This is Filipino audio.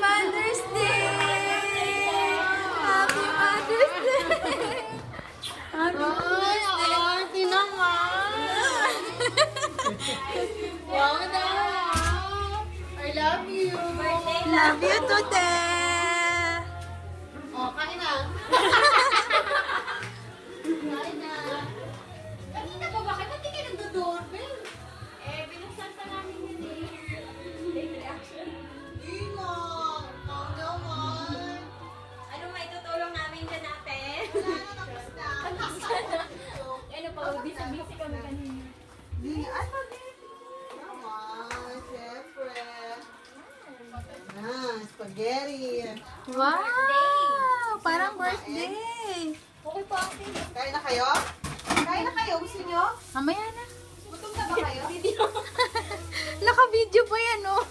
Mother's Day! Happy Mother's Day! Happy Mother's Day! Ate naman! Wow na! I love you! Love you today! Oh, kain na! Kain na! Kanina pa ba kayo? Ba't di kayo nagdo-doorbell? Binuksan pa namin yun eh. Late reaction. Ingo! Oh, naman! Ano maitutulong namin dyan natin? Wala na, tapos na. Ano pa, busy-busy kami kanina. Ano din? Naman, siyempre. Spaghetti. Wow! Parang birthday! Okay po ate. Kain na kayo? Kain na kayo? Gusto nyo? Mamaya na. Gutom na ba kayo? Naka-video pa yan, oh.